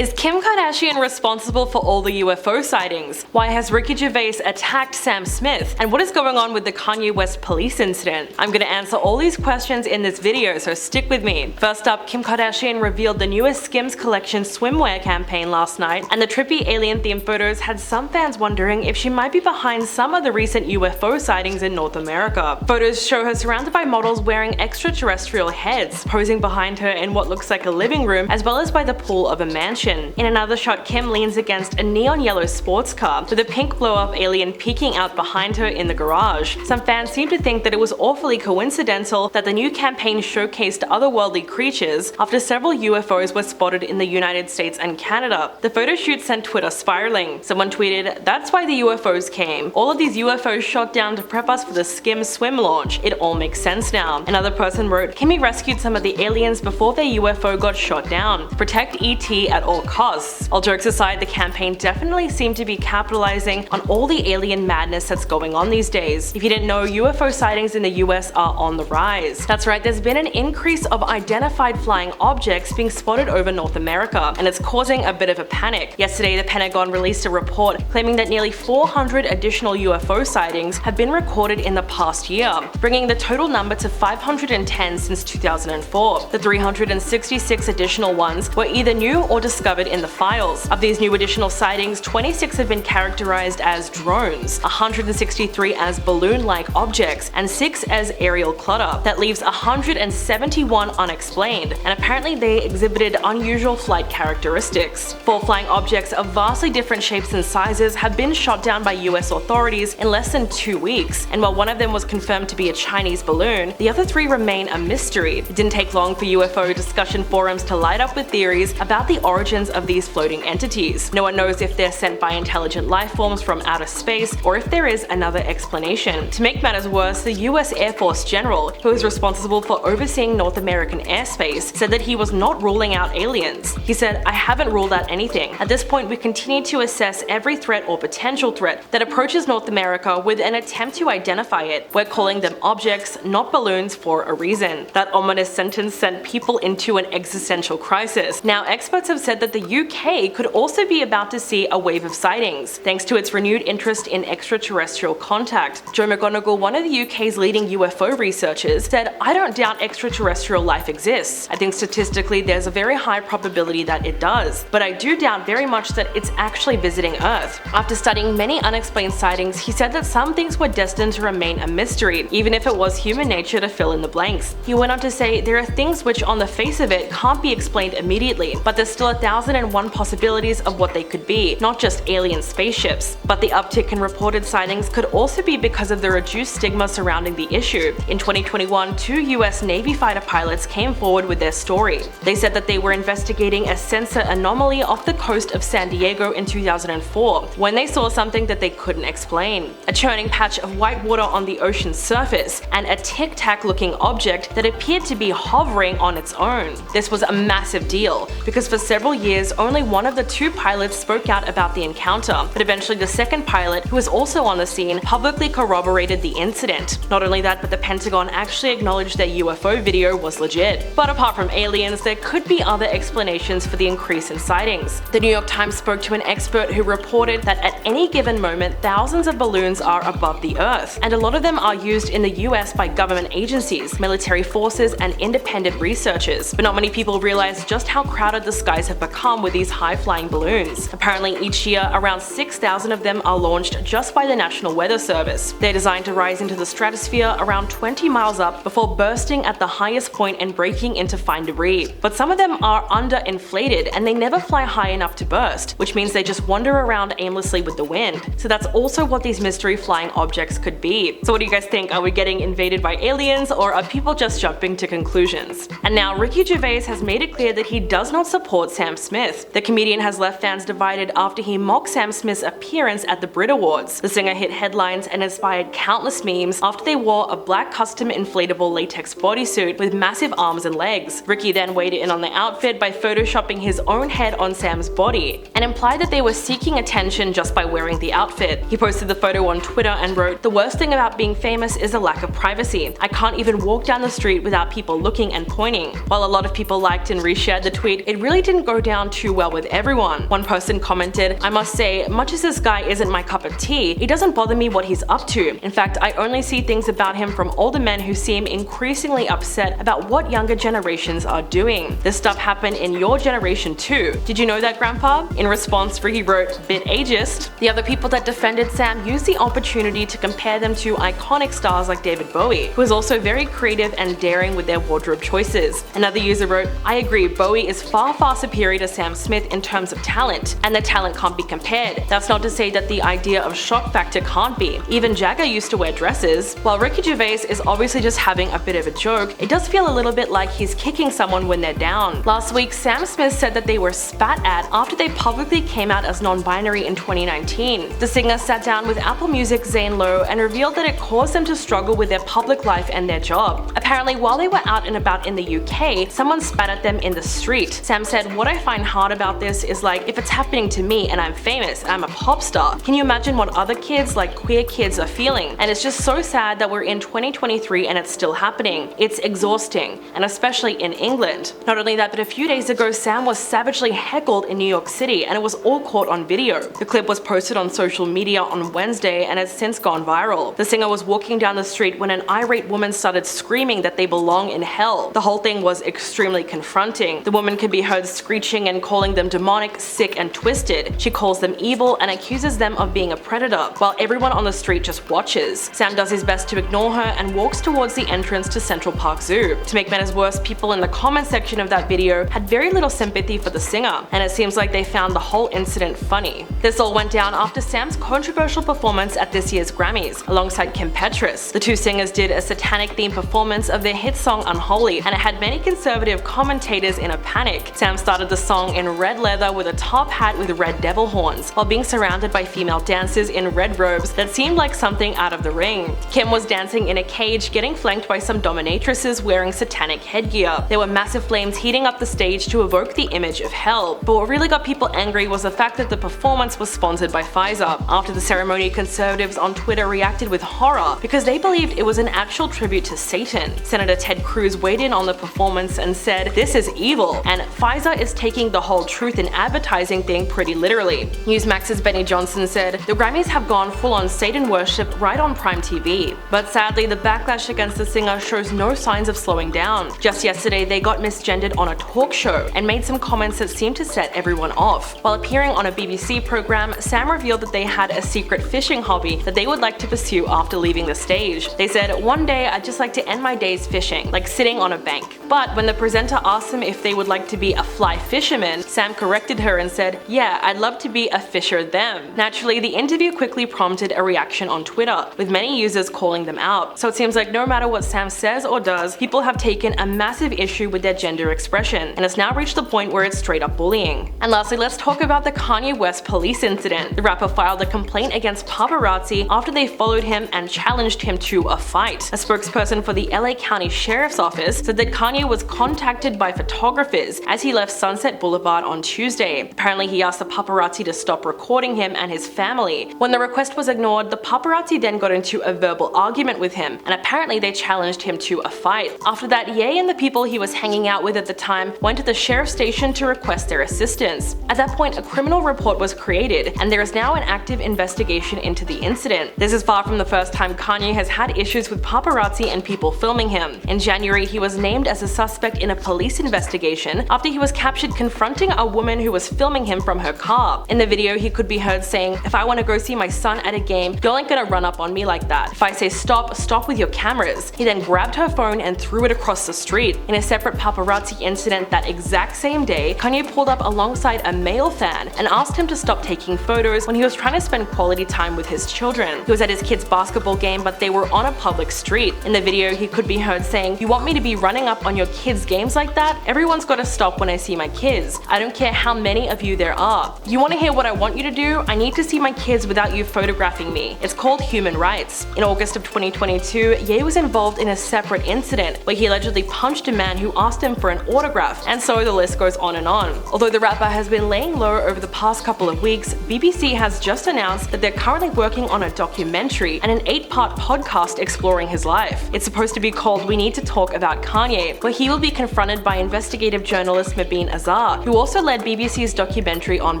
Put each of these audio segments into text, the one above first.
Is Kim Kardashian responsible for all the UFO sightings? Why has Ricky Gervais attacked Sam Smith? And what is going on with the Kanye West police incident? I'm gonna answer all these questions in this video, so stick with me. First up, Kim Kardashian revealed the newest Skims collection swimwear campaign last night, and the trippy alien-themed photos had some fans wondering if she might be behind some of the recent UFO sightings in North America. Photos show her surrounded by models wearing extraterrestrial heads, posing behind her in what looks like a living room, as well as by the pool of a mansion. In another shot, Kim leans against a neon yellow sports car, with a pink blow-up alien peeking out behind her in the garage. Some fans seem to think that it was awfully coincidental that the new campaign showcased otherworldly creatures after several UFOs were spotted in the United States and Canada. The photo shoot sent Twitter spiraling. Someone tweeted, "That's why the UFOs came. All of these UFOs shot down to prep us for the Skims swim launch. It all makes sense now." Another person wrote, "Kimmy rescued some of the aliens before their UFO got shot down. Protect ET at all costs." All jokes aside, the campaign definitely seemed to be capitalizing on all the alien madness that's going on these days. If you didn't know, UFO sightings in the US are on the rise. That's right, there's been an increase of identified flying objects being spotted over North America, and it's causing a bit of a panic. Yesterday, the Pentagon released a report claiming that nearly 400 additional UFO sightings have been recorded in the past year, bringing the total number to 510 since 2004. The 366 additional ones were either new or discovered in the files. Of these new additional sightings, 26 have been characterized as drones, 163 as balloon-like objects, and 6 as aerial clutter. That leaves 171 unexplained, and apparently they exhibited unusual flight characteristics. 4 flying objects of vastly different shapes and sizes have been shot down by US authorities in less than 2 weeks, and while one of them was confirmed to be a Chinese balloon, the other 3 remain a mystery. It didn't take long for UFO discussion forums to light up with theories about the origins of these floating entities. No one knows if they're sent by intelligent life forms from outer space or if there is another explanation. To make matters worse, the US Air Force General, who is responsible for overseeing North American airspace, said that he was not ruling out aliens. He said, "I haven't ruled out anything. At this point, we continue to assess every threat or potential threat that approaches North America with an attempt to identify it. We're calling them objects, not balloons, for a reason." That ominous sentence sent people into an existential crisis. Now, experts have said that the UK could also be about to see a wave of sightings, thanks to its renewed interest in extraterrestrial contact. Joe McGonigal, one of the UK's leading UFO researchers, said, "I don't doubt extraterrestrial life exists. I think statistically there's a very high probability that it does, but I do doubt very much that it's actually visiting Earth." After studying many unexplained sightings, he said that some things were destined to remain a mystery, even if it was human nature to fill in the blanks. He went on to say, "There are things which on the face of it can't be explained immediately, but there's still 1,001 possibilities of what they could be, not just alien spaceships." But the uptick in reported sightings could also be because of the reduced stigma surrounding the issue. In 2021, 2 US Navy fighter pilots came forward with their story. They said that they were investigating a sensor anomaly off the coast of San Diego in 2004 when they saw something that they couldn't explain: a churning patch of white water on the ocean's surface and a tic-tac looking object that appeared to be hovering on its own. This was a massive deal because for several years only one of the 2 pilots spoke out about the encounter, but eventually the second pilot, who was also on the scene, publicly corroborated the incident. Not only that, but the Pentagon actually acknowledged their UFO video was legit. But apart from aliens, there could be other explanations for the increase in sightings. The New York Times spoke to an expert who reported that at any given moment, thousands of balloons are above the Earth, and a lot of them are used in the US by government agencies, military forces, and independent researchers. But not many people realize just how crowded the skies have become with these high-flying balloons. Apparently, each year, around 6,000 of them are launched just by the National Weather Service. They're designed to rise into the stratosphere around 20 miles up before bursting at the highest point and breaking into fine debris. But some of them are underinflated and they never fly high enough to burst, which means they just wander around aimlessly with the wind. So that's also what these mystery flying objects could be. So what do you guys think? Are we getting invaded by aliens, or are people just jumping to conclusions? And now Ricky Gervais has made it clear that he does not support Sam Smith. The comedian has left fans divided after he mocked Sam Smith's appearance at the Brit Awards. The singer hit headlines and inspired countless memes after they wore a black custom inflatable latex bodysuit with massive arms and legs. Ricky then weighed in on the outfit by photoshopping his own head on Sam's body, and implied that they were seeking attention just by wearing the outfit. He posted the photo on Twitter and wrote, "The worst thing about being famous is the lack of privacy. I can't even walk down the street without people looking and pointing." While a lot of people liked and reshared the tweet, it really didn't go down too well with everyone. One person commented, "I must say, much as this guy isn't my cup of tea, it doesn't bother me what he's up to. In fact, I only see things about him from older men who seem increasingly upset about what younger generations are doing. This stuff happened in your generation too. Did you know that, Grandpa?" In response, Ricky wrote, "Bit ageist." The other people that defended Sam used the opportunity to compare them to iconic stars like David Bowie, who is also very creative and daring with their wardrobe choices. Another user wrote, "I agree, Bowie is far superior to Sam Smith in terms of talent, and the talent can't be compared. That's not to say that the idea of shock factor can't be. Even Jagger used to wear dresses." While Ricky Gervais is obviously just having a bit of a joke, it does feel a little bit like he's kicking someone when they're down. Last week, Sam Smith said that they were spat at after they publicly came out as non-binary in 2019. The singer sat down with Apple Music's Zane Lowe and revealed that it caused them to struggle with their public life and their job. Apparently, while they were out and about in the UK, someone spat at them in the street. Sam said, "What I find hard about this is like, if it's happening to me and I'm famous, I'm a pop star, can you imagine what other kids, like queer kids, are feeling? And it's just so sad that we're in 2023 and it's still happening. It's exhausting, and especially in England." Not only that, but a few days ago, Sam was savagely heckled in New York City, and it was all caught on video. The clip was posted on social media on Wednesday and has since gone viral. The singer was walking down the street when an irate woman started screaming that they belong in hell. The whole thing was extremely confronting. The woman can be heard screeching and calling them demonic, sick, and twisted. She calls them evil and accuses them of being a predator, while everyone on the street just watches. Sam does his best to ignore her and walks towards the entrance to Central Park Zoo. To make matters worse, people in the comment section of that video had very little sympathy for the singer, and it seems like they found the whole incident funny. This all went down after Sam's controversial performance at this year's Grammys, alongside Kim Petras. The two singers did a satanic-themed performance of their hit song Unholy, and it had many conservative commentators in a panic. Sam started the song in red leather with a top hat with red devil horns, while being surrounded by female dancers in red robes that seemed like something out of The Ring. Kim was dancing in a cage, getting flanked by some dominatrices wearing satanic headgear. There were massive flames heating up the stage to evoke the image of hell. But what really got people angry was the fact that the performance was sponsored by Pfizer. After the ceremony, conservatives on Twitter reacted with horror because they believed it was an actual tribute to Satan. Senator Ted Cruz weighed in on the performance and said, "This is evil," and Pfizer is taking the whole truth in advertising thing pretty literally. Newsmax's Benny Johnson said, "The Grammys have gone full-on Satan worship right on Prime TV." But sadly, the backlash against the singer shows no signs of slowing down. Just yesterday, they got misgendered on a talk show and made some comments that seemed to set everyone off. While appearing on a BBC program, Sam revealed that they had a secret fishing hobby that they would like to pursue after leaving the stage. They said, "One day I'd just like to end my days fishing, like sitting on a bank." But when the presenter asked them if they would like to be a fly fisherman, Sam corrected her and said, "Yeah, I'd love to be a fisher them." Naturally, the interview quickly prompted a reaction on Twitter, with many users calling them out. So it seems like no matter what Sam says or does, people have taken a massive issue with their gender expression, and it's now reached the point where it's straight up bullying. And lastly, let's talk about the Kanye West police incident. The rapper filed a complaint against paparazzi after they followed him and challenged him to a fight. A spokesperson for the LA County Sheriff's Office said that Kanye was contacted by photographers as he left Sunset Boulevard on Tuesday. Apparently, he asked the paparazzi to stop recording him and his family. When the request was ignored, the paparazzi then got into a verbal argument with him, and apparently they challenged him to a fight. After that, Ye and the people he was hanging out with at the time went to the sheriff's station to request their assistance. At that point, a criminal report was created, and there is now an active investigation into the incident. This is far from the first time Kanye has had issues with paparazzi and people filming him. In January, he was named as a suspect in a police investigation after he was captured confronting a woman who was filming him from her car. In the video, he could be heard saying, "If I want to go see my son at a game, y'all ain't gonna run up on me like that. If I say stop, stop with your cameras." He then grabbed her phone and threw it across the street. In a separate paparazzi incident that exact same day, Kanye pulled up alongside a male fan and asked him to stop taking photos when he was trying to spend quality time with his children. He was at his kid's basketball game, but they were on a public street. In the video, he could be heard saying, "You want me to be running up on your kids' games like that? Everyone's gotta stop when I see my kids. I don't care how many of you there are. You wanna hear what I want you to do? I need to see my kids without you photographing me. It's called human rights." In August of 2022, Ye was involved in a separate incident where he allegedly punched a man who asked him for an autograph, and so the list goes on and on. Although the rapper has been laying low over the past couple of weeks, BBC has just announced that they're currently working on a documentary and an 8-part podcast exploring his life. It's supposed to be called We Need to Talk About Kanye, where where he will be confronted by investigative journalist Mabeen Azhar, who also led BBC's documentary on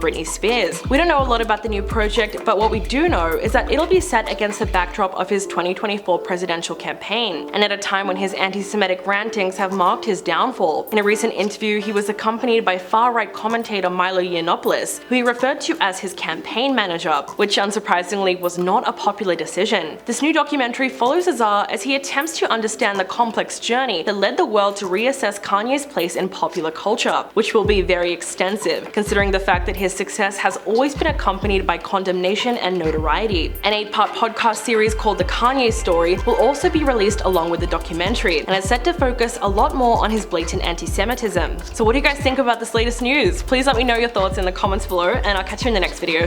Britney Spears. We don't know a lot about the new project, but what we do know is that it'll be set against the backdrop of his 2024 presidential campaign, and at a time when his anti-Semitic rantings have marked his downfall. In a recent interview, he was accompanied by far-right commentator Milo Yiannopoulos, who he referred to as his campaign manager, which unsurprisingly was not a popular decision. This new documentary follows Azhar as he attempts to understand the complex journey that led the world to reassess Kanye's place in popular culture, which will be very extensive, considering the fact that his success has always been accompanied by condemnation and notoriety. An 8-part podcast series called The Kanye Story will also be released along with the documentary, and is set to focus a lot more on his blatant anti-Semitism. So what do you guys think about this latest news? Please let me know your thoughts in the comments below, and I'll catch you in the next video.